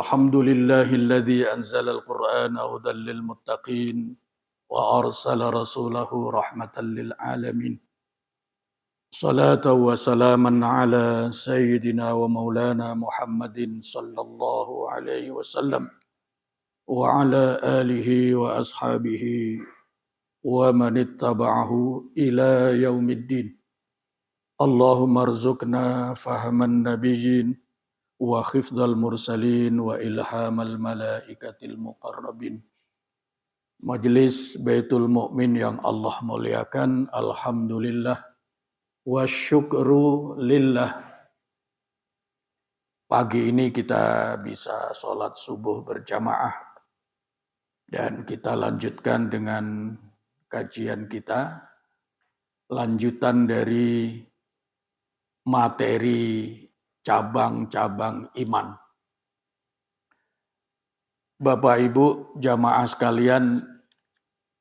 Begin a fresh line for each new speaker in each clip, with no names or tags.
الحمد لله الذي أنزل القرآن هدى للمتقين وأرسل رسوله رحمة للعالمين صلاة وسلاما على سيدنا ومولانا محمد صلى الله عليه وسلم وعلى آله وأصحابه ومن اتبعه إلى يوم الدين اللهم ارزقنا فهم النبيين وحفظ المرسلين وإلهام الملائكة المقربين. Majelis Baitul Mukmin yang Allah muliakan, alhamdulillah wa syukru lillah. Pagi ini kita bisa sholat subuh berjamaah dan kita lanjutkan dengan kajian kita, lanjutan dari materi cabang-cabang iman. Bapak Ibu jamaah sekalian,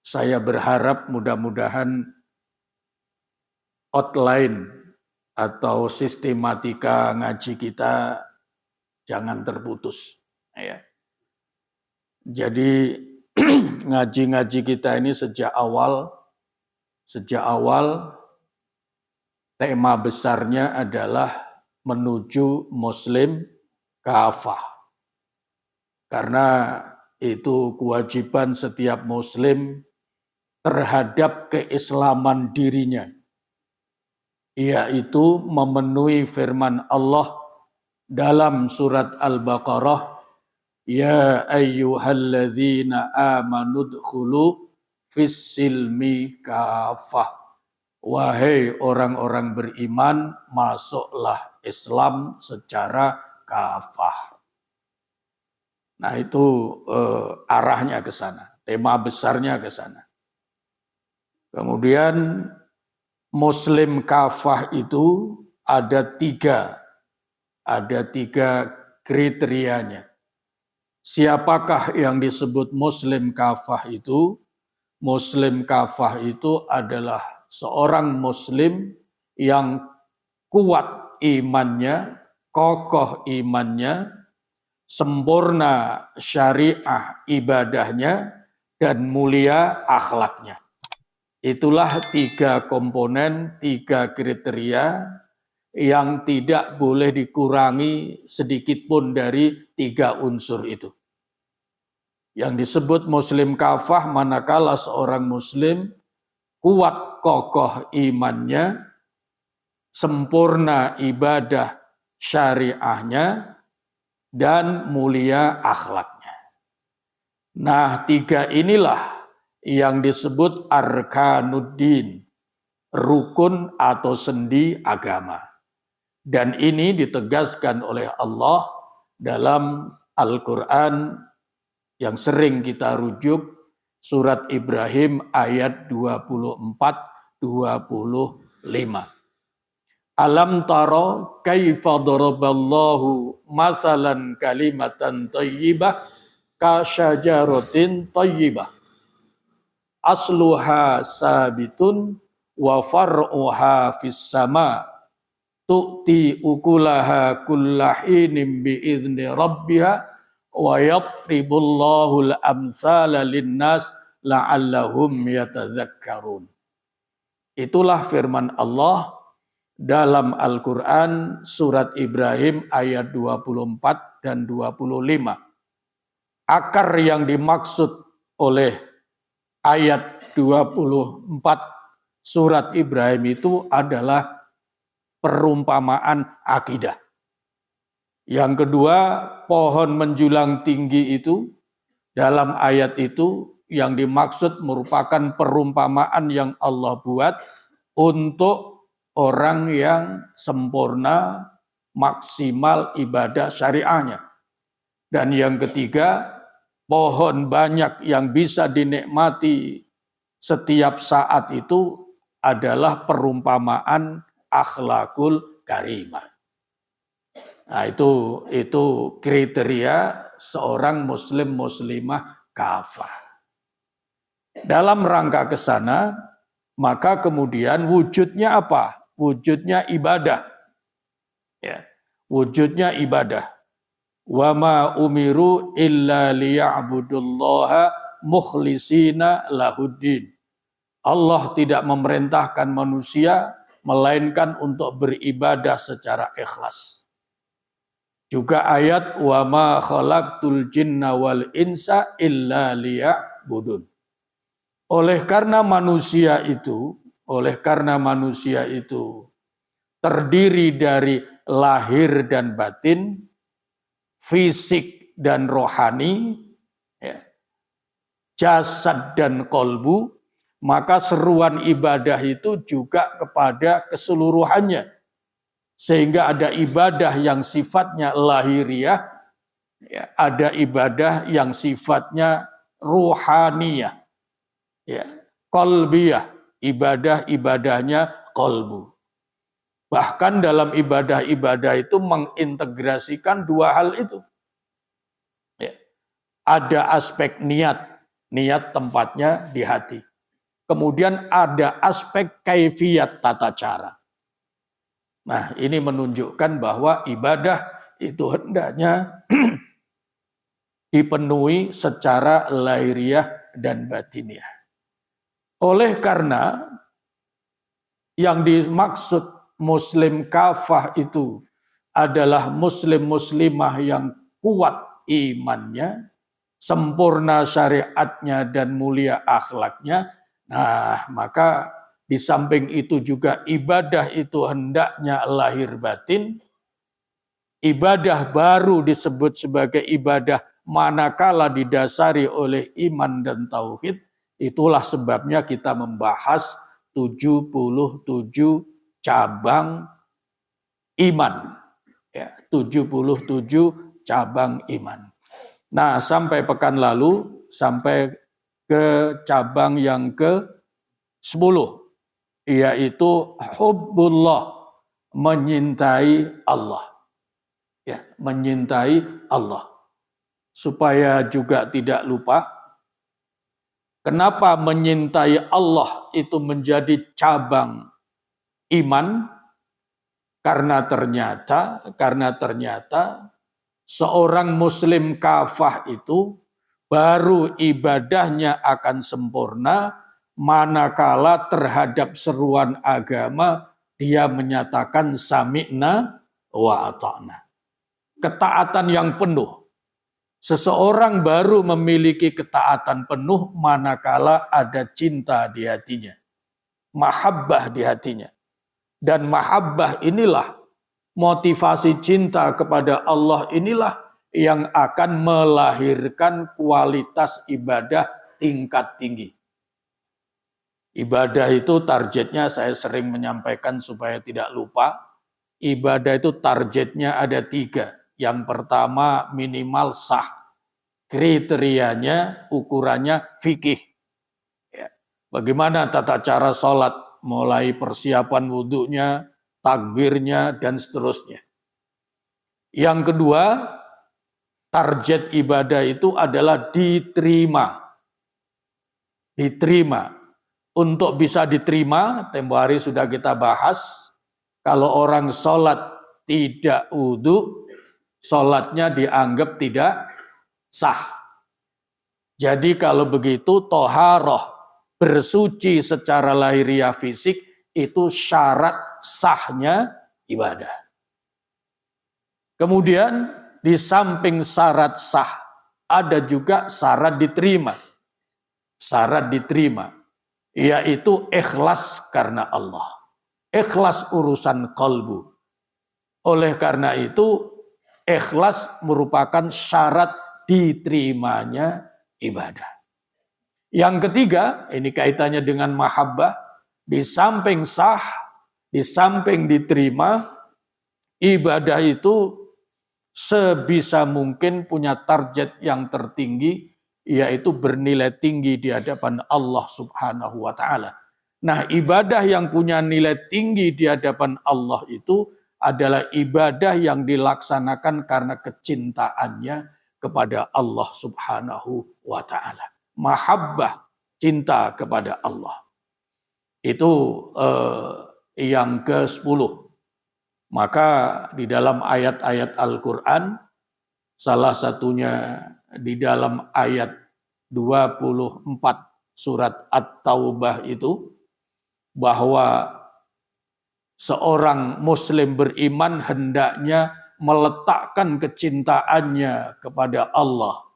saya berharap mudah-mudahan outline atau sistematika ngaji kita jangan terputus. Ya. Jadi ngaji-ngaji kita ini sejak awal tema besarnya adalah menuju Muslim kafah. Karena itu kewajiban setiap Muslim terhadap keislaman dirinya. Yaitu memenuhi firman Allah dalam surat Al-Baqarah, Ya ayyuhalladzina amanu dkhulu fis-silmi kafah. Wahai orang-orang beriman, masuklah Islam secara kafah. Nah itu arahnya ke sana, tema besarnya ke sana. Kemudian Muslim kafah itu ada tiga kriterianya. Siapakah yang disebut Muslim kafah itu? Muslim kafah itu adalah seorang Muslim yang kuat imannya, kokoh imannya, sempurna syariah ibadahnya, dan mulia akhlaknya. Itulah tiga komponen, tiga kriteria yang tidak boleh dikurangi sedikit pun dari tiga unsur itu. Yang disebut Muslim kafah manakala seorang Muslim kuat kokoh imannya, sempurna ibadah syariahnya, dan mulia akhlaknya. Nah, tiga inilah yang disebut arkanuddin, rukun atau sendi agama. Dan ini ditegaskan oleh Allah dalam Al-Quran yang sering kita rujuk, surat Ibrahim ayat 24-25. Alam taro kaifa daraballahu masalan kalimatan thayyibah ka syajaratin thayyibah asluha sabitun wa far'uha fis sama tu'ti ukulaha kullahinin bi'izni rabbiha wa yatribullahu al-amthala linnas la'allahum yatadzakkarun. Itulah firman Allah dalam Al-Quran surat Ibrahim ayat 24 dan 25. Akar yang dimaksud oleh ayat 24 surat Ibrahim itu adalah perumpamaan akidah. Yang kedua, pohon menjulang tinggi itu dalam ayat itu yang dimaksud merupakan perumpamaan yang Allah buat untuk orang yang sempurna, maksimal ibadah syariahnya. Dan yang ketiga, pohon banyak yang bisa dinikmati setiap saat itu adalah perumpamaan akhlakul karimah. Nah, itu kriteria seorang muslim muslimah kafah. Dalam rangka ke sana, maka kemudian wujudnya apa? Wujudnya ibadah. Ya, wujudnya ibadah. Wa ma umiru illa liya'budullaha mukhlisina lahuddin. Allah tidak memerintahkan manusia melainkan untuk beribadah secara ikhlas. Juga ayat wa ma khalaqtul jinna wal insa illa liya'budun. Oleh karena manusia itu terdiri dari lahir dan batin, fisik dan rohani, ya, jasad dan kolbu, maka seruan ibadah itu juga kepada keseluruhannya. Sehingga ada ibadah yang sifatnya lahiriah, ya, ada ibadah yang sifatnya ruhaniyah, ya, kolbiyah, ibadahnya kolbu. Bahkan dalam ibadah-ibadah itu mengintegrasikan dua hal itu. Ya. Ada aspek niat tempatnya di hati. Kemudian ada aspek kaifiyat tata cara. Nah, ini menunjukkan bahwa ibadah itu hendaknya dipenuhi secara lahiriah dan batiniah. Oleh karena yang dimaksud muslim kafah itu adalah muslim-muslimah yang kuat imannya, sempurna syariatnya dan mulia akhlaknya. Nah, maka di samping itu juga ibadah itu hendaknya lahir batin. Ibadah baru disebut sebagai ibadah manakala didasari oleh iman dan tauhid. Itulah sebabnya kita membahas 77 cabang iman. Ya, 77 cabang iman. Nah, sampai pekan lalu, sampai ke cabang yang ke-10, yaitu hubbullah, menyintai Allah. Ya, menyintai Allah. Supaya juga tidak lupa, kenapa menyintai Allah itu menjadi cabang iman? Karena ternyata seorang muslim kafah itu baru ibadahnya akan sempurna manakala terhadap seruan agama dia menyatakan sami'na wa ata'na. Ketaatan yang penuh. Seseorang baru memiliki ketaatan penuh manakala ada cinta di hatinya. Mahabbah di hatinya. Dan mahabbah inilah, motivasi cinta kepada Allah inilah yang akan melahirkan kualitas ibadah tingkat tinggi. Ibadah itu targetnya, saya sering menyampaikan supaya tidak lupa, ibadah itu targetnya ada 3. Yang pertama minimal sah. Kriterianya, ukurannya fikih. Ya. Bagaimana tata cara sholat, mulai persiapan wudhunya, takbirnya, dan seterusnya. Yang kedua, target ibadah itu adalah diterima. Diterima. Untuk bisa diterima, tempo hari sudah kita bahas, kalau orang sholat tidak wudhu, sholatnya dianggap tidak sah. Jadi kalau begitu toharoh, bersuci secara lahiriah fisik, itu syarat sahnya ibadah. Kemudian di samping syarat sah, ada juga syarat diterima. Syarat diterima, yaitu ikhlas karena Allah. Ikhlas urusan kalbu. Oleh karena itu, ikhlas merupakan syarat diterimanya ibadah. Yang ketiga, ini kaitannya dengan mahabbah, di samping sah, di samping diterima, ibadah itu sebisa mungkin punya target yang tertinggi, yaitu bernilai tinggi di hadapan Allah Subhanahu wa Ta'ala. Nah, ibadah yang punya nilai tinggi di hadapan Allah itu adalah ibadah yang dilaksanakan karena kecintaannya kepada Allah Subhanahu wa Ta'ala. Mahabbah, cinta kepada Allah. Itu yang ke-10. Maka di dalam ayat-ayat Al-Quran Salah satunya di dalam ayat 24 surat At-Taubah itu, bahwa seorang muslim beriman hendaknya meletakkan kecintaannya kepada Allah,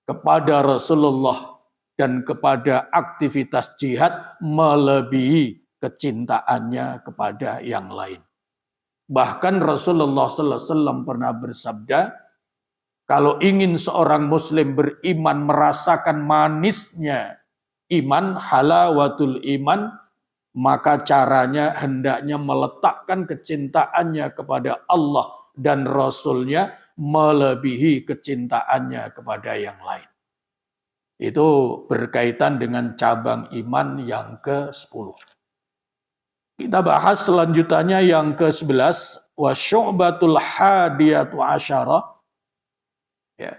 kepada Rasulullah, dan kepada aktivitas jihad melebihi kecintaannya kepada yang lain. Bahkan Rasulullah SAW pernah bersabda, kalau ingin seorang muslim beriman merasakan manisnya iman, halawatul iman, maka caranya hendaknya meletakkan kecintaannya kepada Allah dan Rasulnya melebihi kecintaannya kepada yang lain. Itu berkaitan dengan cabang iman yang ke-10. Kita bahas selanjutnya yang ke-11, wa syu'batul hadiyatu asyara. Ya.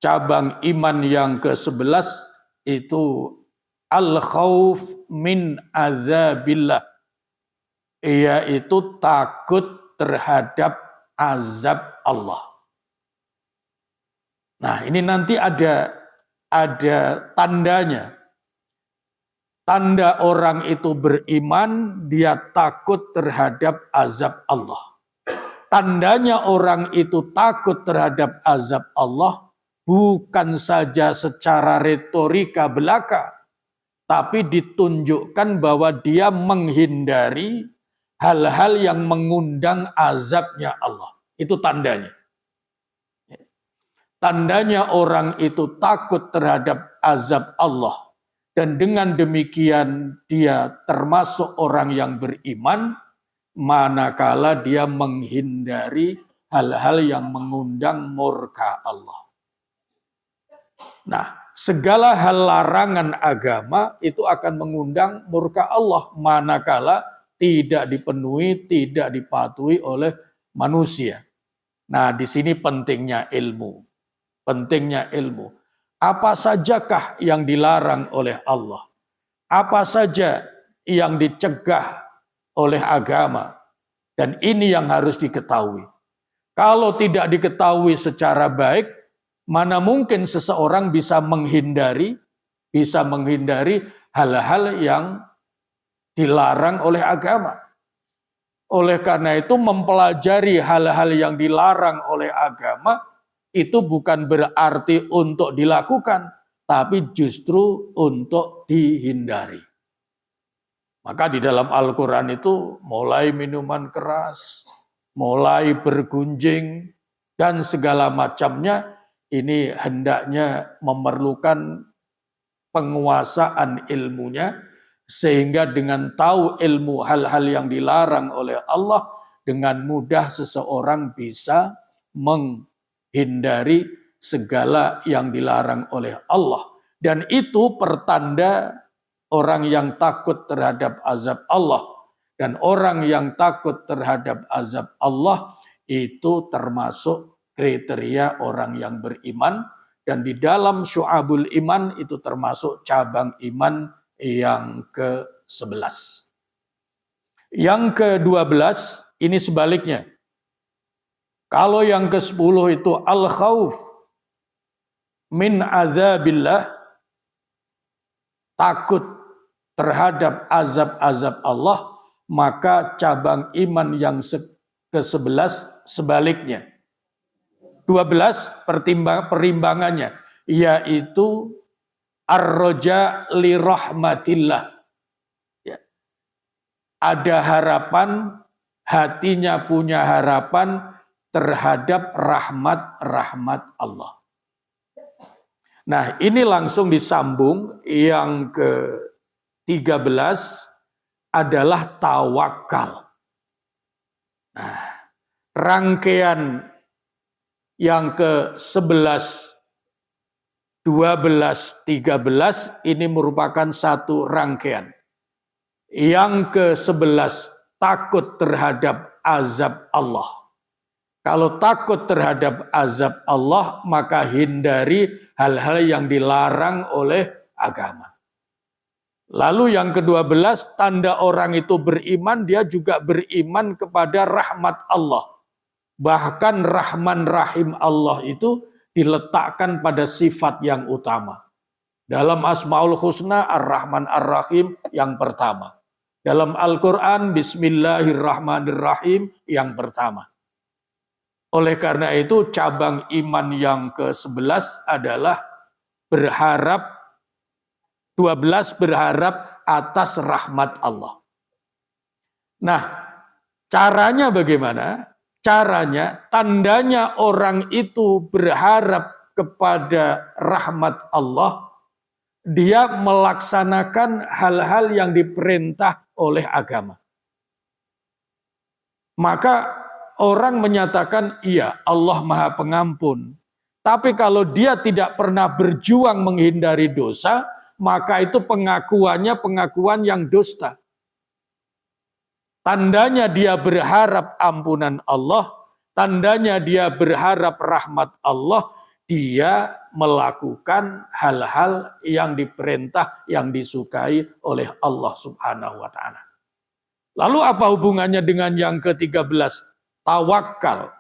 Cabang iman yang ke-11 itu al-khauf min azabillah, yaitu takut terhadap azab Allah. Nah, ini nanti ada tandanya. Tanda orang itu beriman, dia takut terhadap azab Allah. Tandanya orang itu takut terhadap azab Allah bukan saja secara retorika belaka, tapi ditunjukkan bahwa dia menghindari hal-hal yang mengundang azabnya Allah. Itu tandanya. Tandanya orang itu takut terhadap azab Allah. Dan dengan demikian dia termasuk orang yang beriman, manakala dia menghindari hal-hal yang mengundang murka Allah. Nah, segala hal larangan agama itu akan mengundang murka Allah manakala tidak dipenuhi, tidak dipatuhi oleh manusia. Nah, di sini pentingnya ilmu. Pentingnya ilmu. Apa sajakah yang dilarang oleh Allah? Apa saja yang dicegah oleh agama? Dan ini yang harus diketahui. Kalau tidak diketahui secara baik, mana mungkin seseorang bisa menghindari hal-hal yang dilarang oleh agama. Oleh karena itu mempelajari hal-hal yang dilarang oleh agama itu bukan berarti untuk dilakukan, tapi justru untuk dihindari. Maka di dalam Al-Quran itu mulai minuman keras, mulai bergunjing, dan segala macamnya ini hendaknya memerlukan penguasaan ilmunya, sehingga dengan tahu ilmu hal-hal yang dilarang oleh Allah, dengan mudah seseorang bisa menghindari segala yang dilarang oleh Allah. Dan itu pertanda orang yang takut terhadap azab Allah. Dan orang yang takut terhadap azab Allah itu termasuk kriteria orang yang beriman. Dan di dalam syu'abul iman itu termasuk cabang iman yang ke-11. Yang ke-12 ini sebaliknya. Kalau yang ke-10 itu al-khauf min azabillah, takut terhadap azab-azab Allah, maka cabang iman yang ke-11 sebaliknya. 12 perimbangannya, yaitu ar-roja li rahmatillah. Ya. Ada harapan, hatinya punya harapan terhadap rahmat Allah. Nah, ini langsung disambung yang ke-13 adalah tawakal. Nah, rangkaian yang ke-11, 12, 13 ini merupakan satu rangkaian. Yang ke-11 takut terhadap azab Allah. Kalau takut terhadap azab Allah, maka hindari hal-hal yang dilarang oleh agama. Lalu yang ke-12, tanda orang itu beriman, dia juga beriman kepada rahmat Allah. Bahkan Rahman Rahim Allah itu diletakkan pada sifat yang utama. Dalam Asmaul Husna Ar-Rahman Ar-Rahim yang pertama. Dalam Al-Quran Bismillahirrahmanirrahim yang pertama. Oleh karena itu cabang iman yang ke-11 adalah berharap, 12 berharap atas rahmat Allah. Nah, caranya bagaimana? Caranya, tandanya orang itu berharap kepada rahmat Allah, dia melaksanakan hal-hal yang diperintah oleh agama. Maka orang menyatakan, iya Allah Maha Pengampun. Tapi kalau dia tidak pernah berjuang menghindari dosa, maka itu pengakuannya pengakuan yang dusta. Tandanya dia berharap ampunan Allah, tandanya dia berharap rahmat Allah, dia melakukan hal-hal yang diperintah, yang disukai oleh Allah Subhanahu wa Ta'ala. Lalu apa hubungannya dengan yang ke-13? Tawakal.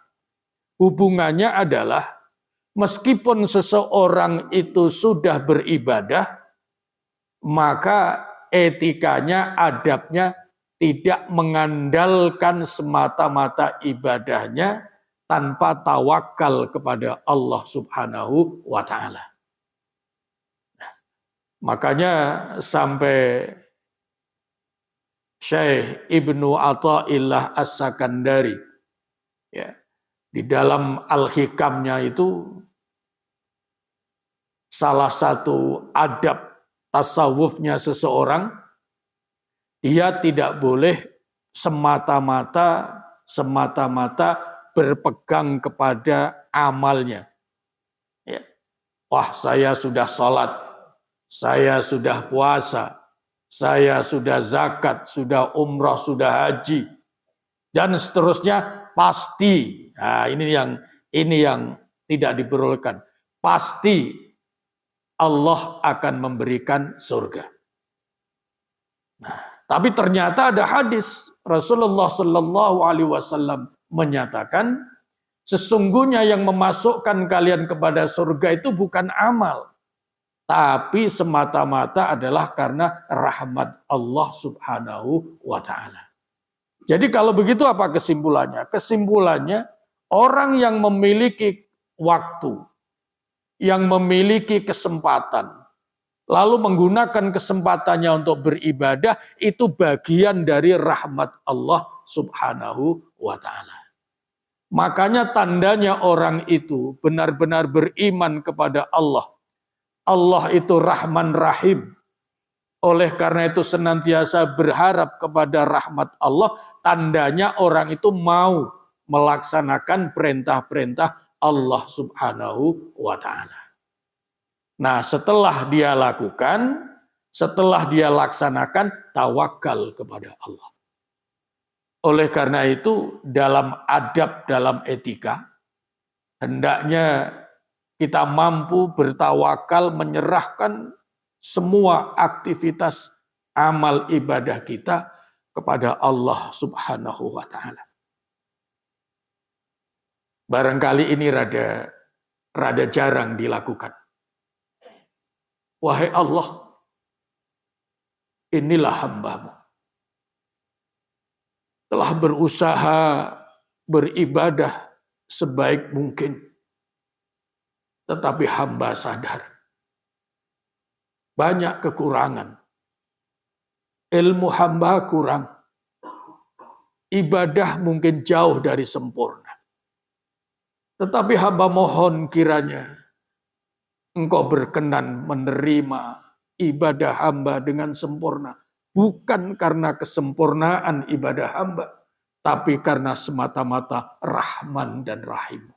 Hubungannya adalah meskipun seseorang itu sudah beribadah, maka etikanya, adabnya tidak mengandalkan semata-mata ibadahnya tanpa tawakal kepada Allah Subhanahu wa Ta'ala. Nah, makanya sampai Syekh Ibnu Athaillah As-Sakandari, ya, di dalam Al-Hikamnya itu salah satu adab tasawufnya seseorang, dia tidak boleh semata-mata berpegang kepada amalnya. Ya. Wah, saya sudah sholat, saya sudah puasa, saya sudah zakat, sudah umrah, sudah haji, dan seterusnya pasti. Nah, ini yang tidak diperlukan. Pasti Allah akan memberikan surga. Nah, tapi ternyata ada hadis Rasulullah Shallallahu Alaihi Wasallam menyatakan, sesungguhnya yang memasukkan kalian kepada surga itu bukan amal, tapi semata-mata adalah karena rahmat Allah Subhanahu wa Ta'ala. Jadi kalau begitu apa kesimpulannya? Kesimpulannya, orang yang memiliki waktu, yang memiliki kesempatan, lalu menggunakan kesempatannya untuk beribadah, itu bagian dari rahmat Allah Subhanahu wa Ta'ala. Makanya tandanya orang itu benar-benar beriman kepada Allah. Allah itu Rahman Rahim. Oleh karena itu senantiasa berharap kepada rahmat Allah. Tandanya orang itu mau melaksanakan perintah-perintah Allah Subhanahu wa Ta'ala. Nah, setelah dia lakukan, setelah dia laksanakan, tawakal kepada Allah. Oleh karena itu, dalam adab, dalam etika, hendaknya kita mampu bertawakal, menyerahkan semua aktivitas amal ibadah kita kepada Allah Subhanahu wa Ta'ala. Barangkali ini rada jarang dilakukan. Wahai Allah, inilah hamba-Mu. Telah berusaha beribadah sebaik mungkin. Tetapi hamba sadar. Banyak kekurangan. Ilmu hamba kurang. Ibadah mungkin jauh dari sempurna. Tetapi hamba mohon kiranya Engkau berkenan menerima ibadah hamba dengan sempurna. Bukan karena kesempurnaan ibadah hamba, tapi karena semata-mata Rahman dan Rahim.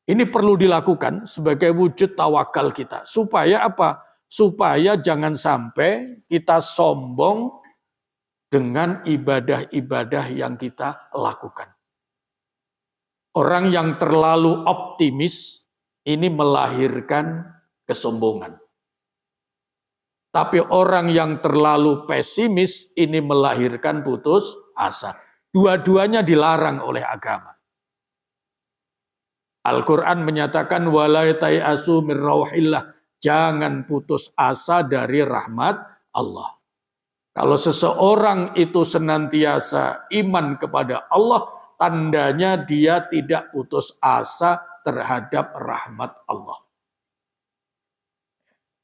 Ini perlu dilakukan sebagai wujud tawakal kita. Supaya apa? Supaya jangan sampai kita sombong dengan ibadah-ibadah yang kita lakukan. Orang yang terlalu optimis ini melahirkan kesombongan. Tapi orang yang terlalu pesimis ini melahirkan putus asa. Dua-duanya dilarang oleh agama. Al-Quran menyatakan wala tayasu min rauhillah, jangan putus asa dari rahmat Allah. Kalau seseorang itu senantiasa iman kepada Allah, tandanya dia tidak putus asa terhadap rahmat Allah.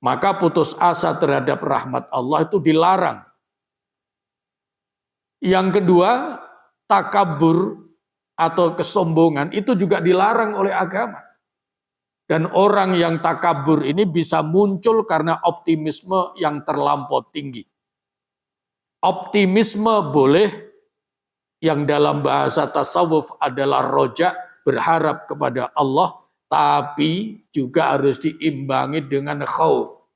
Maka putus asa terhadap rahmat Allah itu dilarang. Yang kedua, takabur atau kesombongan itu juga dilarang oleh agama. Dan orang yang takabur ini bisa muncul karena optimisme yang terlampau tinggi. Optimisme boleh, yang dalam bahasa tasawuf adalah roja, berharap kepada Allah, tapi juga harus diimbangi dengan khauf.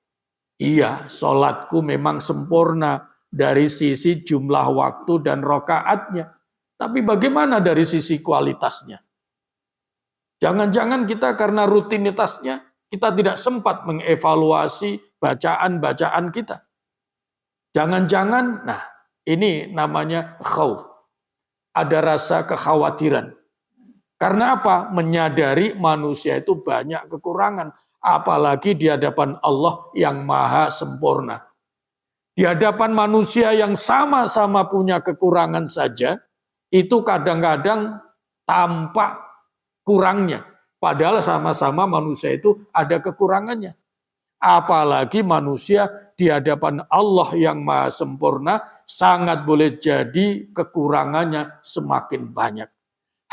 Iya, sholatku memang sempurna dari sisi jumlah waktu dan rokaatnya. Tapi bagaimana dari sisi kualitasnya? Jangan-jangan kita karena rutinitasnya, kita tidak sempat mengevaluasi bacaan-bacaan kita. Jangan-jangan, nah ini namanya khauf. Ada rasa kekhawatiran. Karena apa? Menyadari manusia itu banyak kekurangan. Apalagi di hadapan Allah yang maha sempurna. Di hadapan manusia yang sama-sama punya kekurangan saja, itu kadang-kadang tampak kurangnya. Padahal sama-sama manusia itu ada kekurangannya. Apalagi manusia di hadapan Allah yang maha sempurna, sangat boleh jadi kekurangannya semakin banyak.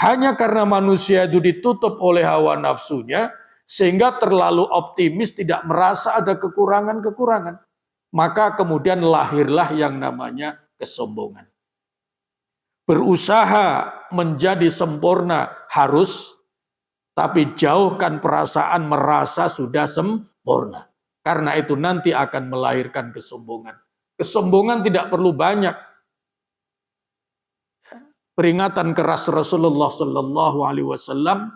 Hanya karena manusia itu ditutup oleh hawa nafsunya, sehingga terlalu optimis, tidak merasa ada kekurangan-kekurangan. Maka kemudian lahirlah yang namanya kesombongan. Berusaha menjadi sempurna harus, tapi jauhkan perasaan merasa sudah sempurna. Karena itu nanti akan melahirkan kesombongan. Kesombongan tidak perlu banyak. Peringatan keras Rasulullah Sallallahu Alaihi Wasallam,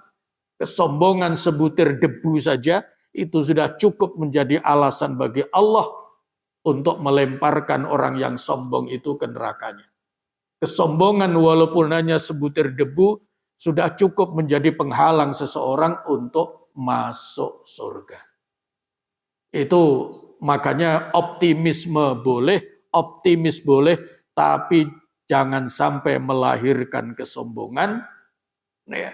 kesombongan sebutir debu saja itu sudah cukup menjadi alasan bagi Allah untuk melemparkan orang yang sombong itu ke nerakanya. Kesombongan walaupun hanya sebutir debu sudah cukup menjadi penghalang seseorang untuk masuk surga. Itu makanya optimisme boleh, optimis boleh, tapi jangan sampai melahirkan kesombongan. Ya.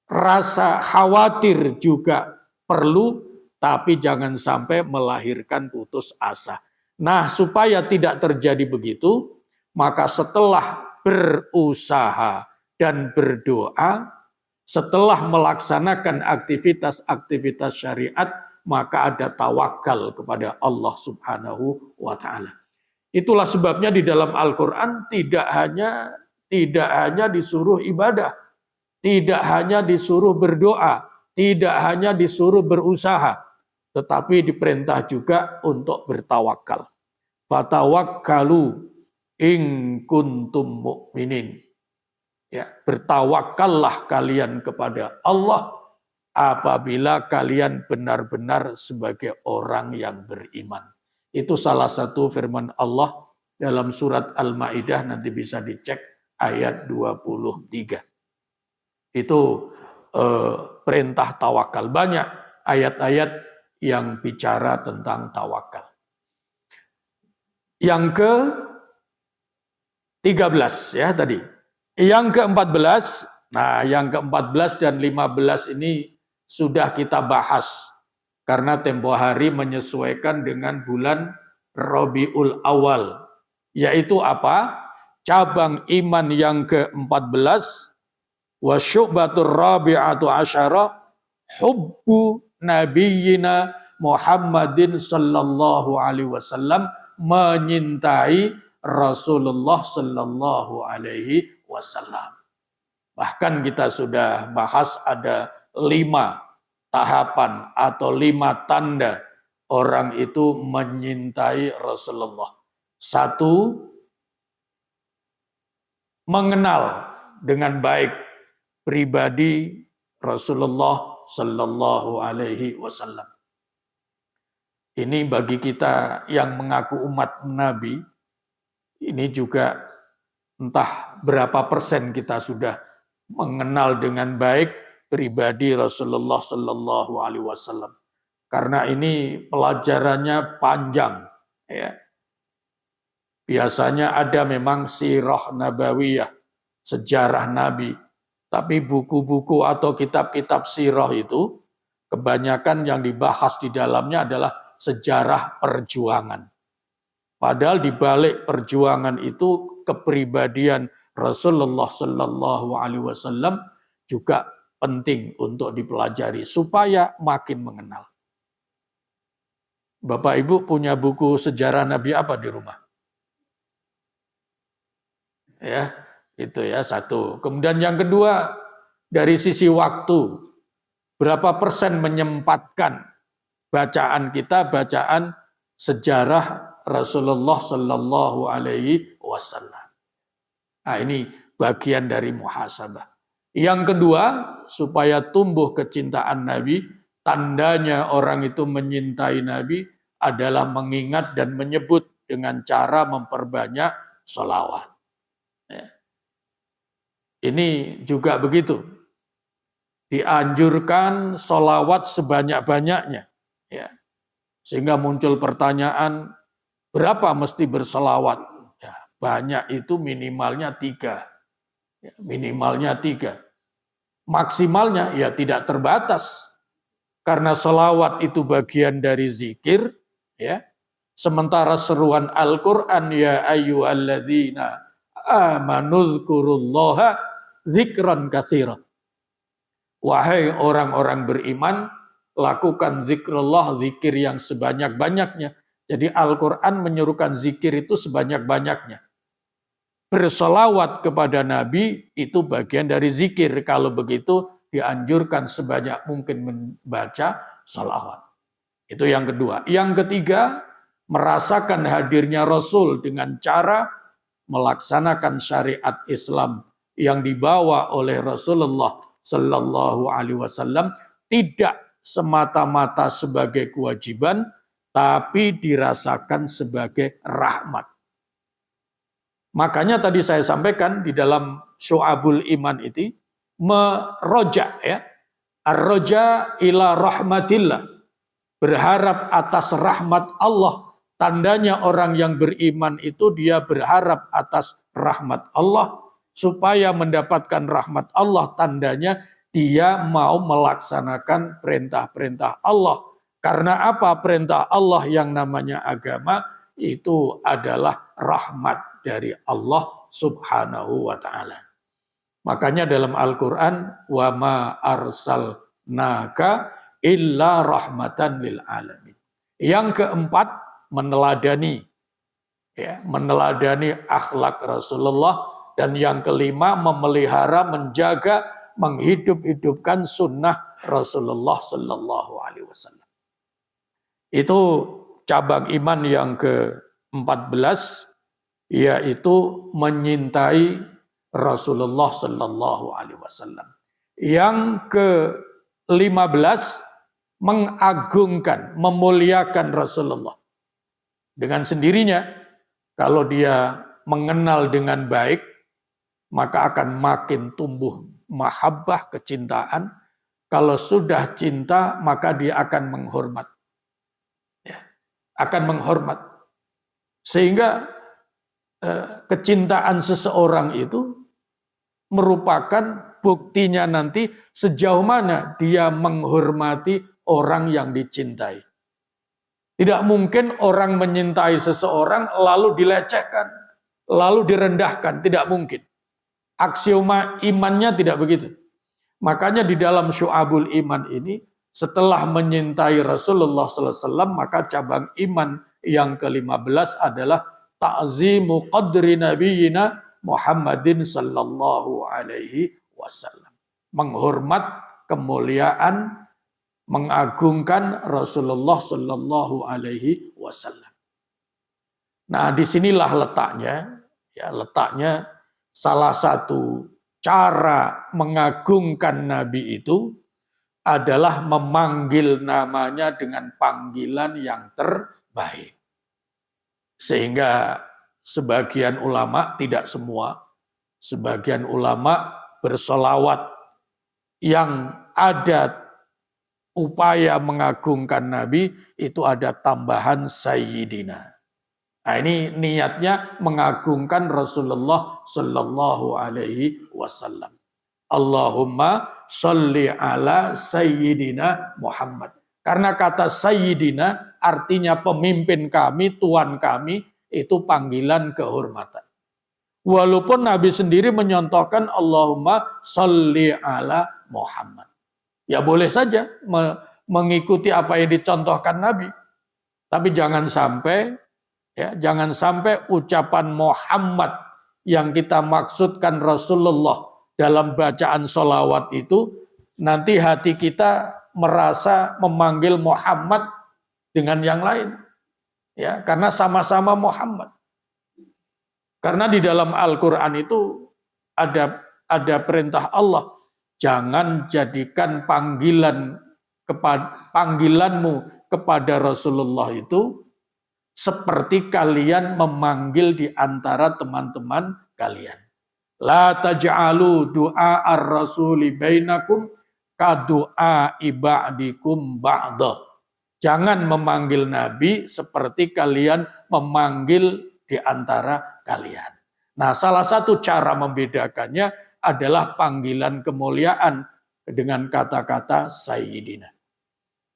Rasa khawatir juga perlu, tapi jangan sampai melahirkan putus asa. Nah, supaya tidak terjadi begitu, maka setelah berusaha dan berdoa, setelah melaksanakan aktivitas-aktivitas syariat, maka ada tawakal kepada Allah Subhanahu wa Ta'ala. Itulah sebabnya di dalam Al-Quran tidak hanya disuruh ibadah, tidak hanya disuruh berdoa, tidak hanya disuruh berusaha, tetapi diperintah juga untuk bertawakal. Fatawakkalu in kuntum mu'minin. Ya, bertawakallah kalian kepada Allah apabila kalian benar-benar sebagai orang yang beriman. Itu salah satu firman Allah dalam surat Al-Maidah, nanti bisa dicek ayat 23. Itu perintah tawakal. Banyak ayat-ayat yang bicara tentang tawakal. Yang ke-13 ya tadi. Yang ke-14, nah yang ke-14 dan 15 ini sudah kita bahas. Karena tempo hari menyesuaikan dengan bulan Rabiul Awal. Yaitu apa? Cabang iman yang ke-14, wa syu'batur rabi'atu asyara, hubbu nabiyyina Muhammadin sallallahu alaihi wasallam, menyintai Rasulullah sallallahu alaihi wasallam. Bahkan kita sudah bahas ada 5 tahapan atau 5 tanda orang itu menyintai Rasulullah. 1, mengenal dengan baik pribadi Rasulullah sallallahu alaihi wasallam. Ini bagi kita yang mengaku umat Nabi, ini juga entah berapa persen kita sudah mengenal dengan baik pribadi Rasulullah Sallallahu Alaihi Wasallam. Karena ini pelajarannya panjang, ya. Biasanya ada memang sirah nabawiyah, sejarah Nabi. Tapi buku-buku atau kitab-kitab sirah itu kebanyakan yang dibahas di dalamnya adalah sejarah perjuangan. Padahal di balik perjuangan itu kepribadian Rasulullah Sallallahu Alaihi Wasallam juga penting untuk dipelajari supaya makin mengenal. Bapak Ibu punya buku sejarah Nabi apa di rumah? Ya, itu ya satu. Kemudian yang kedua, dari sisi waktu, berapa persen menyempatkan bacaan kita, bacaan sejarah Rasulullah Sallallahu Alaihi Wasallam. Nah, ini bagian dari muhasabah. Yang kedua, supaya tumbuh kecintaan Nabi, tandanya orang itu menyintai Nabi adalah mengingat dan menyebut dengan cara memperbanyak sholawat. Ya. Ini juga begitu. Dianjurkan sholawat sebanyak-banyaknya. Ya. Sehingga muncul pertanyaan, berapa mesti bersolawat? Ya, banyak itu minimalnya 3. Ya, minimalnya 3. Maksimalnya ya tidak terbatas. Karena sholawat itu bagian dari zikir. Ya. Sementara seruan Al-Quran, ya ayyuhalladzina amanuzkurullaha zikran katsiran. Wahai orang-orang beriman, lakukan zikrullah, zikir yang sebanyak-banyaknya. Jadi Al-Quran menyuruhkan zikir itu sebanyak-banyaknya. Bersolawat kepada Nabi itu bagian dari zikir. Kalau begitu dianjurkan sebanyak mungkin membaca salawat. Itu yang kedua. Yang ketiga, merasakan hadirnya Rasul dengan cara melaksanakan syariat Islam yang dibawa oleh Rasulullah Sallallahu Alaihi Wasallam tidak semata-mata sebagai kewajiban, tapi dirasakan sebagai rahmat. Makanya tadi saya sampaikan di dalam Syu'abul Iman itu meroja, ya, ar-roja ila rahmatillah, berharap atas rahmat Allah. Tandanya orang yang beriman itu dia berharap atas rahmat Allah. Supaya mendapatkan rahmat Allah, tandanya dia mau melaksanakan perintah-perintah Allah. Karena apa? Perintah Allah yang namanya agama itu adalah rahmat dari Allah Subhanahu wa ta'ala. Makanya dalam Al-Quran, wa ma arsalnaka illa rahmatan lil alamin. Yang keempat, meneladani, ya, meneladani akhlak Rasulullah. Dan yang kelima, memelihara, menjaga, menghidup-hidupkan sunnah Rasulullah Sallallahu Alaihi Wasallam. Itu cabang iman yang ke-14, yaitu menyintai Rasulullah Sallallahu Alaihi Wasallam. Yang ke-15, mengagungkan, memuliakan Rasulullah. Dengan sendirinya, kalau dia mengenal dengan baik, maka akan makin tumbuh mahabbah, kecintaan. Kalau sudah cinta, maka dia akan menghormat. Ya, akan menghormat. Sehingga kecintaan seseorang itu merupakan buktinya nanti sejauh mana dia menghormati orang yang dicintai. Tidak mungkin orang menyintai seseorang lalu dilecehkan, lalu direndahkan. Tidak mungkin. Aksioma imannya tidak begitu. Makanya di dalam Syu'abul Iman ini, setelah menyintai Rasulullah SAW, maka cabang iman yang ke-15 adalah ta'zimu qadri nabiyina Muhammadin sallallahu alaihi wasallam. Menghormat, kemuliaan, mengagungkan Rasulullah sallallahu alaihi wasallam. Nah, disinilah letaknya, ya, letaknya salah satu cara mengagungkan Nabi itu adalah memanggil namanya dengan panggilan yang terbaik. Sehingga sebagian ulama, tidak semua, sebagian ulama bersolawat yang ada upaya mengagungkan Nabi, itu ada tambahan Sayyidina. Nah, ini niatnya mengagungkan Rasulullah Sallallahu Alaihi Wasallam. Allahumma sholli ala Sayyidina Muhammad. Karena kata Sayyidina artinya pemimpin kami, Tuhan kami, itu panggilan kehormatan. Walaupun Nabi sendiri menyontohkan Allahumma sholli ala Muhammad. Ya boleh saja mengikuti apa yang dicontohkan Nabi. Tapi jangan sampai ucapan Muhammad yang kita maksudkan Rasulullah dalam bacaan sholawat itu, nanti hati kita merasa memanggil Muhammad dengan yang lain. Ya, karena sama-sama Muhammad. Karena di dalam Al-Quran itu ada perintah Allah, jangan jadikan panggilanmu kepada Rasulullah itu seperti kalian memanggil di antara teman-teman kalian. La taj'alu du'a ar-rasuli bainakum ka du'a ibadikum ba'da. Jangan memanggil Nabi seperti kalian memanggil di antara kalian. Nah, salah satu cara membedakannya adalah panggilan kemuliaan dengan kata-kata Sayyidina.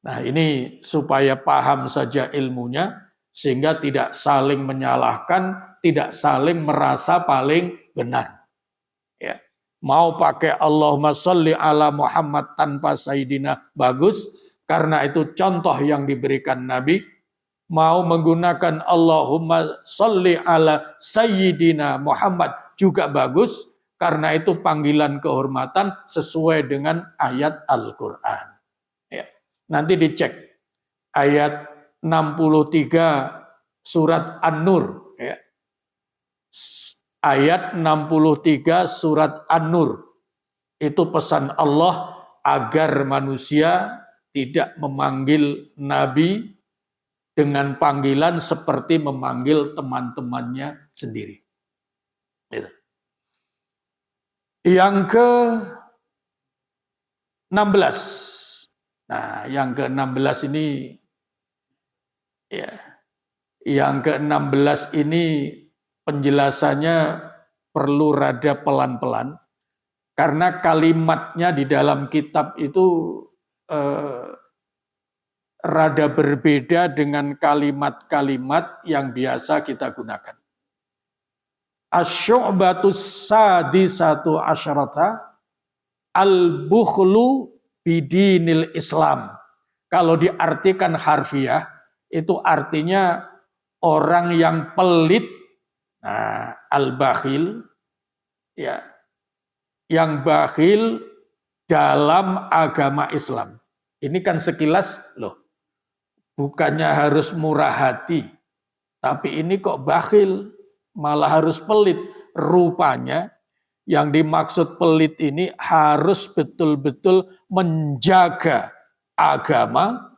Nah, ini supaya paham saja ilmunya, sehingga tidak saling menyalahkan, tidak saling merasa paling benar. Ya. Mau pakai Allahumma sholli ala Muhammad tanpa Sayyidina bagus, karena itu contoh yang diberikan Nabi. Mau menggunakan Allahumma sholli ala Sayyidina Muhammad juga bagus, karena itu panggilan kehormatan sesuai dengan ayat Al-Quran. Ya. Nanti dicek ayat 63 surat An-Nur. Ya. Ayat 63 surat An-Nur. Itu pesan Allah agar manusia tidak memanggil Nabi dengan panggilan seperti memanggil teman-temannya sendiri. Yang ke-16. Nah, yang ke-16 ini ya. Yang ke-16 ini penjelasannya perlu rada pelan-pelan karena kalimatnya di dalam kitab itu rada berbeda dengan kalimat-kalimat yang biasa kita gunakan. Asy-syu'batus sadisatu asyarata al-bukhlu bidinil Islam. Kalau diartikan harfiah, itu artinya orang yang pelit, nah, al-bakhil, ya, yang bakhil dalam agama Islam. Ini kan sekilas, loh, bukannya harus murah hati, tapi ini kok bakhil, malah harus pelit. Rupanya yang dimaksud pelit ini harus betul-betul menjaga agama,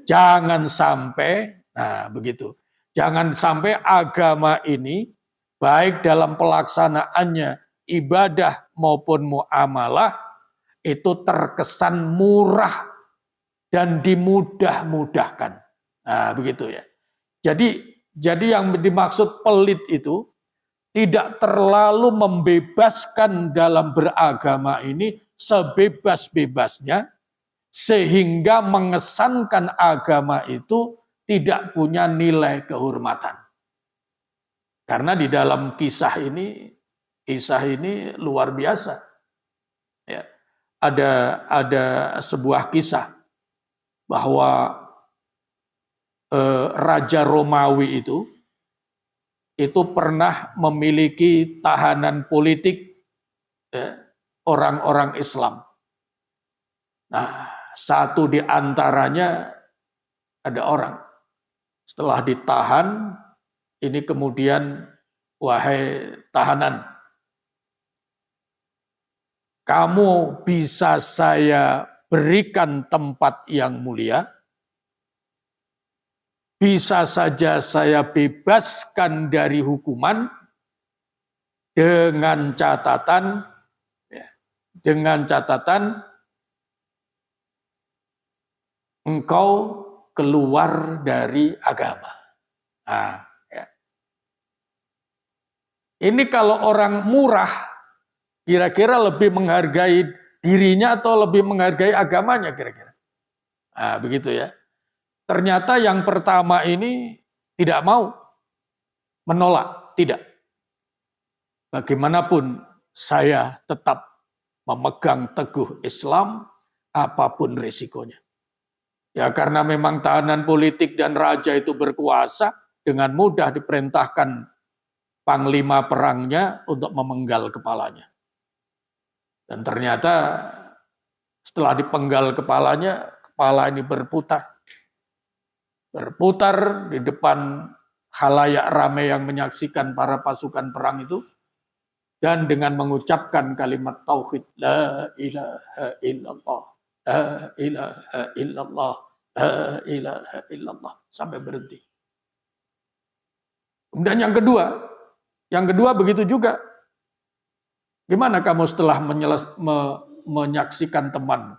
jangan sampai, nah begitu, jangan sampai agama ini baik dalam pelaksanaannya ibadah maupun muamalah itu terkesan murah dan dimudah-mudahkan. Nah begitu ya. Jadi yang dimaksud pelit itu tidak terlalu membebaskan dalam beragama ini sebebas-bebasnya, sehingga mengesankan agama itu tidak punya nilai kehormatan. Karena di dalam kisah ini luar biasa. Ya, ada sebuah kisah bahwa Raja Romawi itu pernah memiliki tahanan politik, orang-orang Islam. Nah, satu di antaranya ada orang setelah ditahan, ini kemudian, wahai tahanan, kamu bisa saya berikan tempat yang mulia, bisa saja saya bebaskan dari hukuman dengan catatan dengan catatan engkau keluar dari agama. Nah, ya. Ini kalau orang murah, kira-kira lebih menghargai dirinya atau lebih menghargai agamanya kira-kira. Nah, begitu ya. Ternyata yang pertama ini tidak mau, menolak, tidak. Bagaimanapun saya tetap memegang teguh Islam apapun risikonya. Ya karena memang tahanan politik dan raja itu berkuasa, dengan mudah diperintahkan panglima perangnya untuk memenggal kepalanya. Dan ternyata setelah dipenggal kepalanya, kepala ini berputar. Berputar di depan khalayak ramai yang menyaksikan para pasukan perang itu. Dan dengan mengucapkan kalimat tauhid, la ilaha illallah, la ilaha illallah, la ilaha illallah, sampai berhenti. Kemudian yang kedua begitu juga. Gimana kamu setelah menyaksikan temanmu?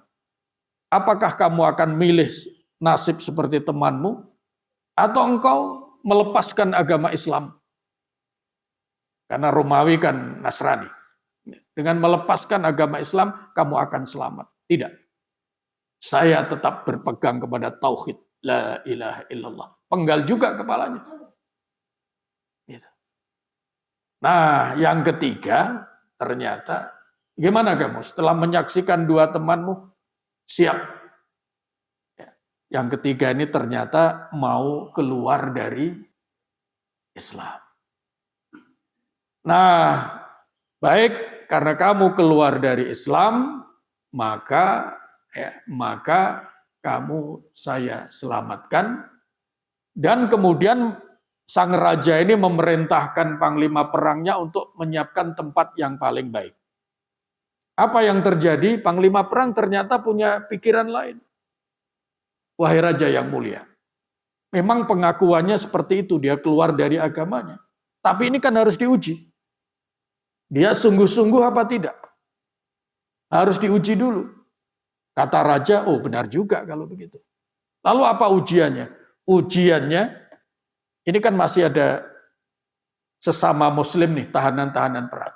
Apakah kamu akan milih nasib seperti temanmu? Atau engkau melepaskan agama Islam? Karena Romawi kan Nasrani. Dengan melepaskan agama Islam, kamu akan selamat. Tidak. Saya tetap berpegang kepada tauhid. La ilaha illallah. Penggal juga kepalanya. Gitu. Nah, yang ketiga, ternyata, gimana kamu setelah menyaksikan dua temanmu? Siap. Yang ketiga ini ternyata mau keluar dari Islam. Nah, baik karena kamu keluar dari Islam, maka kamu saya selamatkan. Dan kemudian sang raja ini memerintahkan panglima perangnya untuk menyiapkan tempat yang paling baik. Apa yang terjadi? Panglima perang ternyata punya pikiran lain. Wahai raja yang mulia, memang pengakuannya seperti itu, dia keluar dari agamanya. Tapi ini kan harus diuji. Dia sungguh-sungguh apa tidak? Harus diuji dulu. Kata raja, oh benar juga kalau begitu. Lalu apa ujiannya? Ujiannya, ini kan masih ada sesama muslim nih, tahanan-tahanan perang.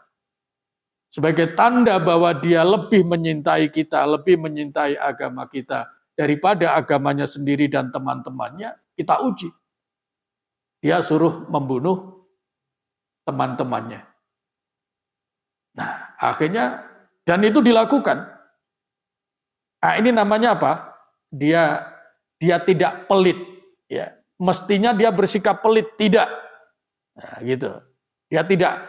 Sebagai tanda bahwa dia lebih menyintai kita, lebih menyintai agama kita daripada agamanya sendiri dan teman-temannya, kita uji. Dia suruh membunuh teman-temannya. Nah, akhirnya, dan itu dilakukan. Nah, ini namanya apa? Dia tidak pelit. Ya, mestinya dia bersikap pelit, tidak. Nah, gitu. Dia tidak.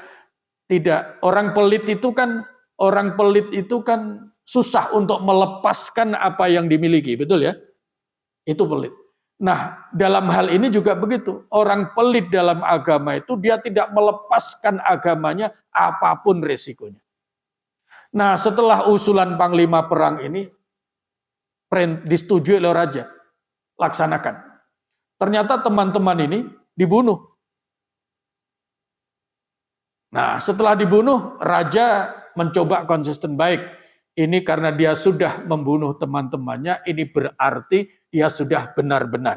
Orang pelit itu kan susah untuk melepaskan apa yang dimiliki, betul ya? Itu pelit. Nah, dalam hal ini juga begitu. Orang pelit dalam agama itu dia tidak melepaskan agamanya apapun resikonya. Nah, setelah usulan panglima perang ini disetujui oleh raja, laksanakan. Ternyata teman-teman ini dibunuh. Nah, setelah dibunuh, raja mencoba konsisten baik. Ini karena dia sudah membunuh teman-temannya, ini berarti dia sudah benar-benar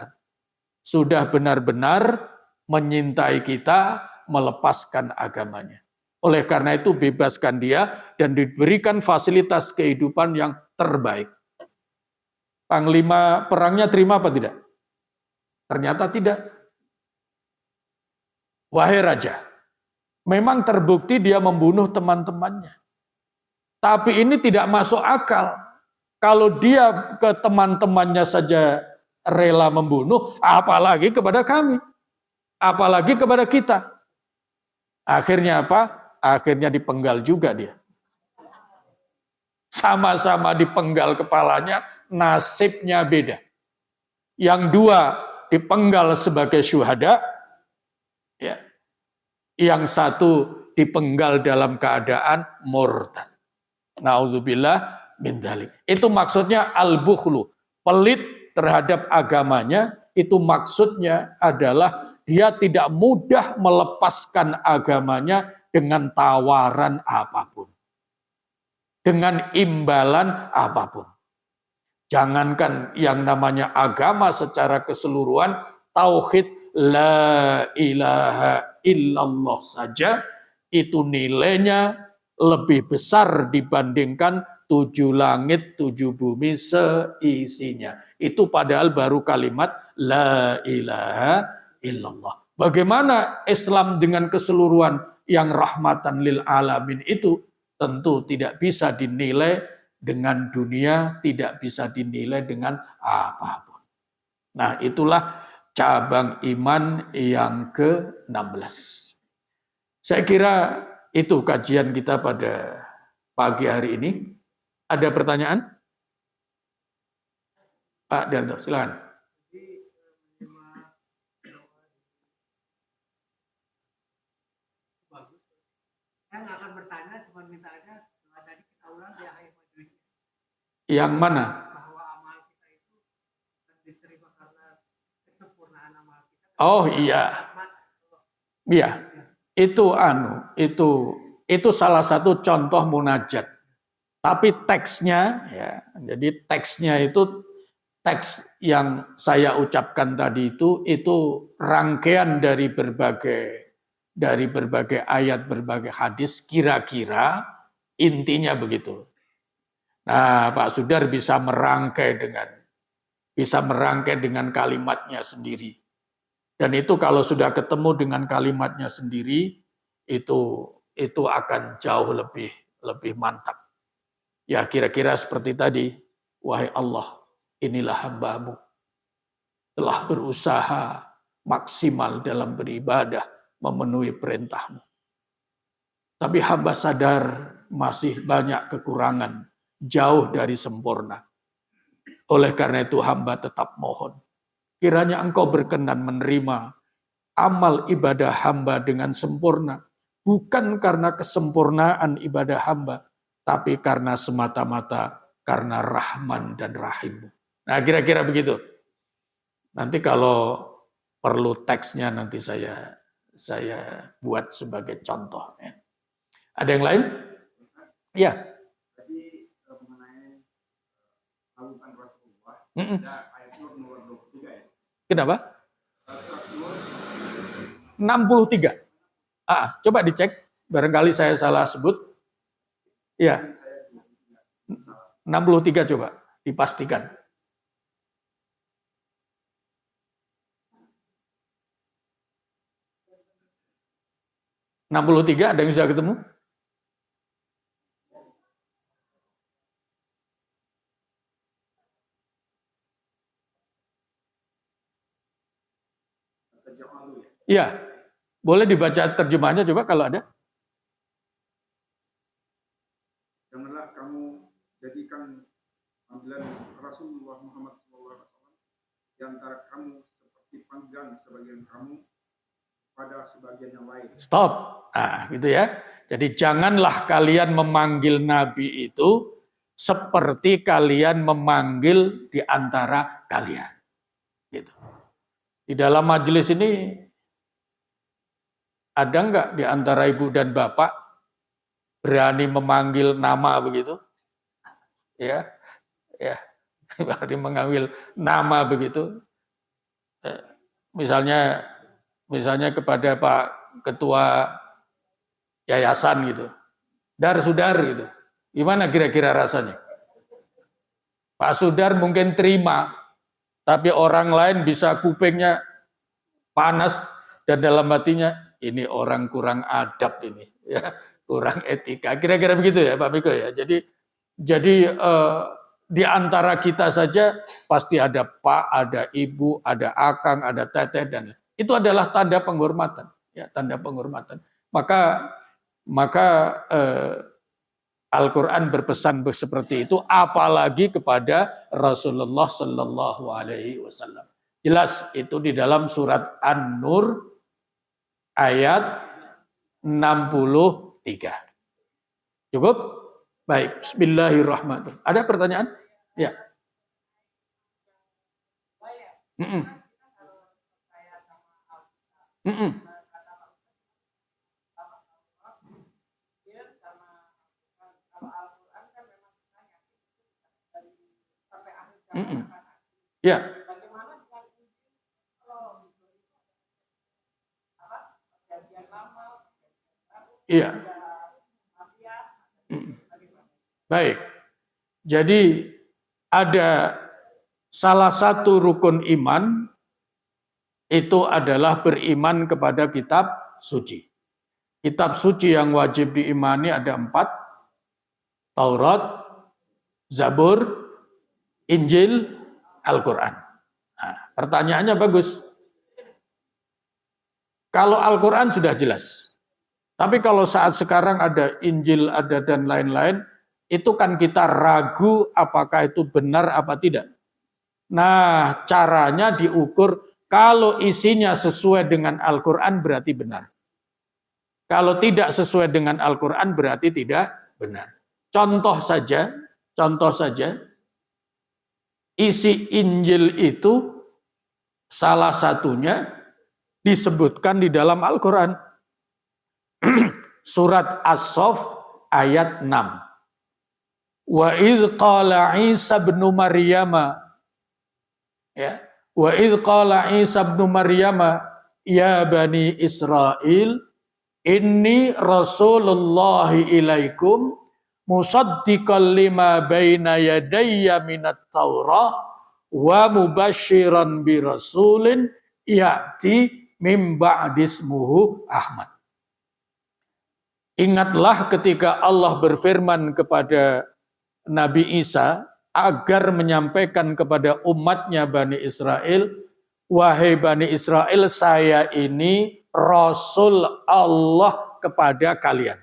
menyintai kita, melepaskan agamanya. Oleh karena itu bebaskan dia dan diberikan fasilitas kehidupan yang terbaik. Panglima perangnya terima apa tidak? Ternyata tidak. Wahai raja, memang terbukti dia membunuh teman-temannya. Tapi ini tidak masuk akal. Kalau dia ke teman-temannya saja rela membunuh, apalagi kepada kami. Apalagi kepada kita. Akhirnya apa? Akhirnya dipenggal juga dia. Sama-sama dipenggal kepalanya, nasibnya beda. Yang dua dipenggal sebagai syuhada, ya. Yang satu dipenggal dalam keadaan murtad. Nauzubillah min dzalik. Itu maksudnya al-bukhlu, pelit terhadap agamanya, itu maksudnya adalah dia tidak mudah melepaskan agamanya dengan tawaran apapun. dengan imbalan apapun. Jangankan yang namanya agama secara keseluruhan, tauhid la ilaha illallah saja, itu nilainya lebih besar dibandingkan 7 langit, 7 bumi seisinya. Itu padahal baru kalimat la ilaha illallah. Bagaimana Islam dengan keseluruhan yang rahmatan lil alamin itu tentu tidak bisa dinilai dengan dunia, tidak bisa dinilai dengan apapun. Nah, itulah cabang iman yang ke-16. Saya kira itu kajian kita pada pagi hari ini. Ada pertanyaan? Pak Dianto, silakan.
Saya nggak akan bertanya, cuma minta aja tadi kita ulang di ayat majelis.
Yang mana?
Bahwa amal kita itu diterima karena kesempurnaan amal kita.
Oh iya. Iya. Itu salah satu contoh munajat. Tapi teksnya ya, jadi teksnya itu teks yang saya ucapkan tadi itu rangkaian dari berbagai ayat, berbagai hadis, kira-kira intinya begitu. Nah, Pak Sudar bisa merangkai dengan kalimatnya sendiri. Dan itu kalau sudah ketemu dengan kalimatnya sendiri, itu akan jauh lebih mantap. Ya kira-kira seperti tadi, wahai Allah, inilah hamba-Mu, telah berusaha maksimal dalam beribadah, memenuhi perintah-Mu. Tapi hamba sadar masih banyak kekurangan, jauh dari sempurna. Oleh karena itu hamba tetap mohon, kiranya Engkau berkenan menerima amal ibadah hamba dengan sempurna. Bukan karena kesempurnaan ibadah hamba, tapi karena semata-mata karena Rahman dan Rahim. Nah kira-kira begitu. Nanti kalau perlu teksnya nanti saya buat sebagai contoh. Ada yang lain? Ya.
Tadi mengenai Al-Quran Rasulullah, ayat nomor 23 ya.
Kenapa? 63. Coba dicek, barangkali saya salah sebut. Ya. 63 coba, dipastikan. (63) ada yang sudah ketemu? Iya. Boleh dibaca terjemahannya coba kalau ada.
Janganlah kamu jadikan panggilan Rasulullah Muhammad SAW di antara kamu seperti panggilan sebagian kamu pada sebagian yang lain.
Stop. Gitu ya. Jadi janganlah kalian memanggil Nabi itu seperti kalian memanggil di antara kalian. Gitu. Di dalam majelis ini ada enggak di antara ibu dan bapak berani memanggil nama begitu? Ya, berani mengambil nama begitu. Misalnya kepada Pak Ketua Yayasan gitu, Sudar gitu. Gimana kira-kira rasanya? Pak Sudar mungkin terima, tapi orang lain bisa kupingnya panas dan dalam hatinya ini orang kurang adab ini, ya, kurang etika. Kira-kira begitu ya Pak Miko ya. Jadi di antara kita saja pasti ada Pak, ada Ibu, ada Akang, ada Teteh dan itu adalah tanda penghormatan, ya, tanda penghormatan. Maka Al-Quran berpesan seperti itu, apalagi kepada Rasulullah Sallallahu Alaihi Wasallam. Jelas itu di dalam surat An-Nur ayat 63. Cukup? Baik, bismillahirrahmanirrahim. Ada pertanyaan? Ya. Ya. Iya. Baik. Jadi ada salah satu rukun iman itu adalah beriman kepada kitab suci. Kitab suci yang wajib diimani ada 4. Taurat, Zabur, Injil, Al-Quran. Nah, pertanyaannya bagus. Kalau Al-Quran sudah jelas. Tapi kalau saat sekarang ada Injil, ada dan lain-lain, itu kan kita ragu apakah itu benar apa tidak. Nah, caranya diukur kalau isinya sesuai dengan Al-Quran berarti benar. Kalau tidak sesuai dengan Al-Quran berarti tidak benar. Contoh saja, isi Injil itu salah satunya disebutkan di dalam Al-Quran. Surat As-Saff ayat 6. Wa idh qala Isa ibn Maryam, ya. Wa idh qala Isa ibn Maryam ya bani Israel inni rasulullah ilaikum musaddiqan lima baina yadayya minat taurah wa mubasyiran bi rasulin ya'ti mim ba'dismuhu Ahmad. Ingatlah ketika Allah berfirman kepada Nabi Isa agar menyampaikan kepada umatnya Bani Israel, wahai Bani Israel, saya ini Rasul Allah kepada kalian.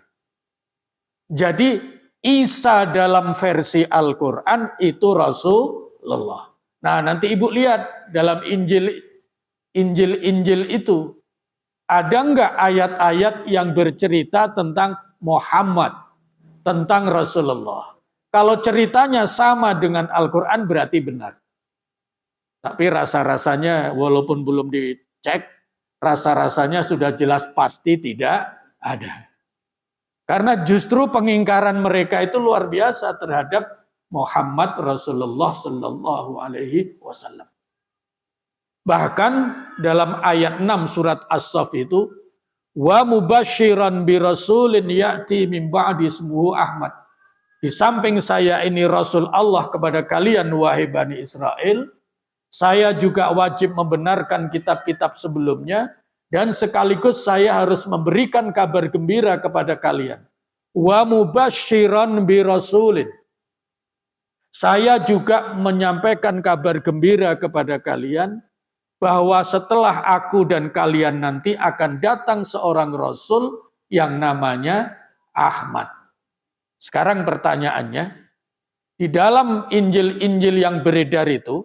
Jadi Isa dalam versi Al-Quran itu Rasulullah. Nah, nanti ibu lihat dalam Injil itu ada enggak ayat-ayat yang bercerita tentang Muhammad, tentang Rasulullah. Kalau ceritanya sama dengan Al-Quran berarti benar. Tapi rasa-rasanya walaupun belum dicek, rasa-rasanya sudah jelas pasti tidak ada. Karena justru pengingkaran mereka itu luar biasa terhadap Muhammad Rasulullah Sallallahu Alaihi Wasallam. Bahkan dalam ayat 6 surat As-Saff itu, wa mubasyiran bi rasulin ya'ti min ba'di ismuhu Ahmad. Di samping saya ini Rasul Allah kepada kalian wahai Bani Israel, saya juga wajib membenarkan kitab-kitab sebelumnya dan sekaligus saya harus memberikan kabar gembira kepada kalian. Wa mubasyiran bi rasulin. Saya juga menyampaikan kabar gembira kepada kalian bahwa setelah aku dan kalian nanti akan datang seorang Rasul yang namanya Ahmad. Sekarang pertanyaannya, di dalam Injil-Injil yang beredar itu,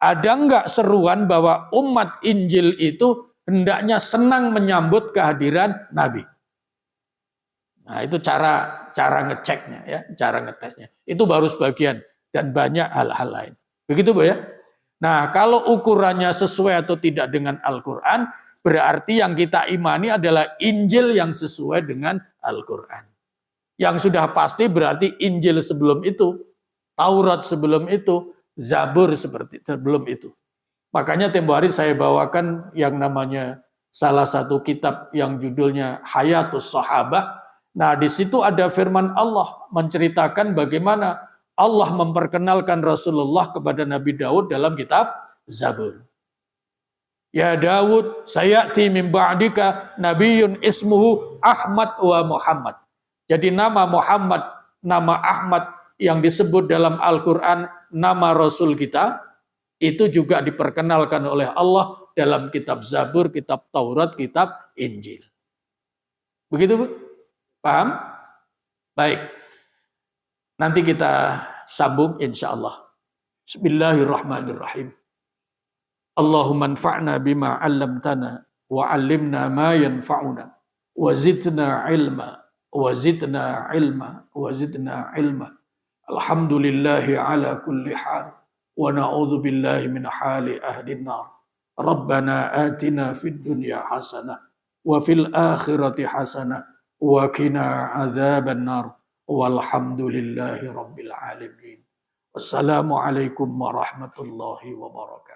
ada enggak seruan bahwa umat Injil itu hendaknya senang menyambut kehadiran Nabi? Nah, itu cara ngeceknya, ya, cara ngetesnya. Itu baru sebagian dan banyak hal-hal lain. Begitu, Bu ya? Nah, kalau ukurannya sesuai atau tidak dengan Al-Quran, berarti yang kita imani adalah Injil yang sesuai dengan Al-Quran. Yang sudah pasti berarti Injil sebelum itu, Taurat sebelum itu, Zabur seperti sebelum itu. Makanya tempo hari saya bawakan yang namanya salah satu kitab yang judulnya Hayatus Sahabah. Nah, di situ ada firman Allah menceritakan bagaimana Allah memperkenalkan Rasulullah kepada Nabi Daud dalam kitab Zabur. Ya Daud, sayati min ba'dika nabiyyun ismuhu Ahmad wa Muhammad. Jadi nama Muhammad, nama Ahmad yang disebut dalam Al-Quran nama Rasul kita, itu juga diperkenalkan oleh Allah dalam kitab Zabur, kitab Taurat, kitab Injil. Begitu, Bu? Paham? Baik. Nanti kita sambung insyaAllah. Bismillahirrahmanirrahim. Allahumma anfa'na bima 'allamtana wa 'allimna ma yanfa'una wa zidna ilma wa zidna ilma wa zidna ilma. Alhamdulillahi ala kulli hal wa na'udzu billahi min hali ahlin nar. Rabbana atina fid dunya hasanah wa fil akhirati hasanah wa qina adzaban nar. Walhamdulillahi rabbil alamin. Wassalamualaikum warahmatullahi wabarakatuh.